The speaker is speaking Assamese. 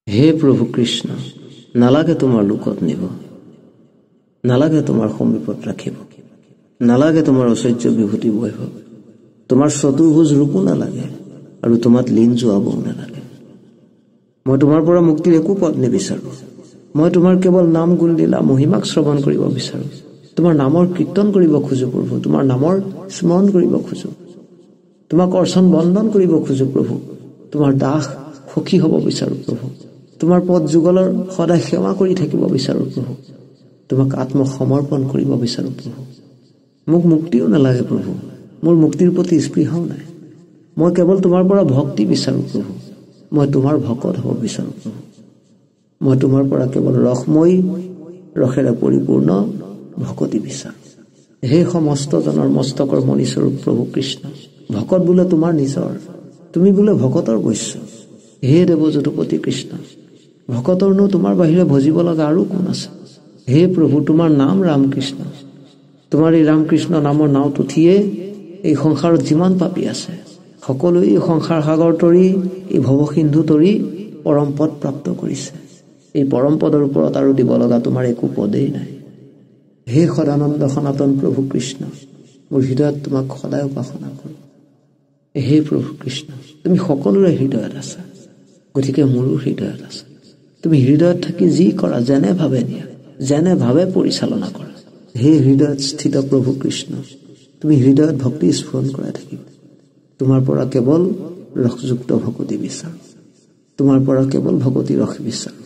হে প্ৰভু কৃষ্ণ, নালাগে তোমাৰ লোকত নিব, নালাগে তোমাৰ সমীপত ৰাখিব, নালাগে তোমাৰ ঐশ্বৰ্য বিভূতি বৈভৱ, তোমাৰ চতুৰ্ভুজ ৰূপো নালাগে আৰু তোমাত লীন যোৱাবও নালাগে। মই তোমাৰ পৰা মুক্তিৰ একো পথ নিবিচাৰো। মই তোমাৰ কেৱল নাম গুণ লীলা মহিমাক শ্ৰৱণ কৰিব বিচাৰো। তোমাৰ নামৰ কীৰ্তন কৰিব খোজো প্ৰভু, তোমাৰ নামৰ স্মৰণ কৰিব খোজো, তোমাক অৰ্চন বন্দন কৰিব খোজো প্ৰভু, তোমাৰ দাস সখী হ'ব বিচাৰো প্ৰভু, তোমাৰ পদ যুগলৰ সদায় সেৱা কৰি থাকিব বিচাৰো প্ৰভু, তোমাক আত্মসমৰ্পণ কৰিব বিচাৰো প্ৰভু। মোক মুক্তিও নালাগে প্ৰভু, মোৰ মুক্তিৰ প্ৰতি স্পৃহাও নাই। মই কেৱল তোমাৰ পৰা ভক্তি বিচাৰো প্ৰভু, মই তোমাৰ ভকত হ'ব বিচাৰো প্ৰভু। মই তোমাৰ পৰা কেৱল ৰসময় ৰসেৰে পৰিপূৰ্ণ ভকতি বিচাৰো। হে সমস্ত জনৰ মস্তকৰ মণিস্বৰূপ প্ৰভু কৃষ্ণ, ভকত বোলে তোমাৰ নিজৰ, তুমি বোলে ভকতৰ বৈশ্য। হে দেৱ যদুপতি কৃষ্ণ, ভকতৰনো তোমাৰ বাহিৰে ভজিব লগা আৰু কোন আছে? হে প্ৰভু, তোমাৰ নাম ৰামকৃষ্ণ, তোমাৰ এই ৰামকৃষ্ণ নামৰ নাওত উঠিয়ে এই সংসাৰত যিমান পাপী আছে সকলোৱে এই সংসাৰ সাগৰ তৰি, এই ভৱসিন্ধু তৰি পৰম পদ প্ৰাপ্ত কৰিছে। এই পৰম পদৰ ওপৰত আৰু দিব লগা তোমাৰ একো পদেই নাই। হে সদানন্দ সনাতন প্ৰভু কৃষ্ণ, মোৰ হৃদয়ত তোমাক সদায় উপাসনা কৰোঁ। হে প্ৰভু কৃষ্ণ, তুমি সকলোৰে হৃদয়ত আছা, গতিকে মোৰো হৃদয়ত আছা। তুমি হৃদয়ত থাকি যি কৰা, যেনে ভাৱে নিয়া, যেনে ভাৱে পৰিচালনা কৰা। হে হৃদয়ত স্থিত প্ৰভু কৃষ্ণ, তুমি হৃদয়ত ভক্তি স্ফুৰণ কৰাই থাকিবা। তোমাৰ পৰা কেৱল ৰসযুক্ত ভকতি বিচাৰো, তোমাৰ পৰা কেৱল ভকতি ৰস বিচাৰো।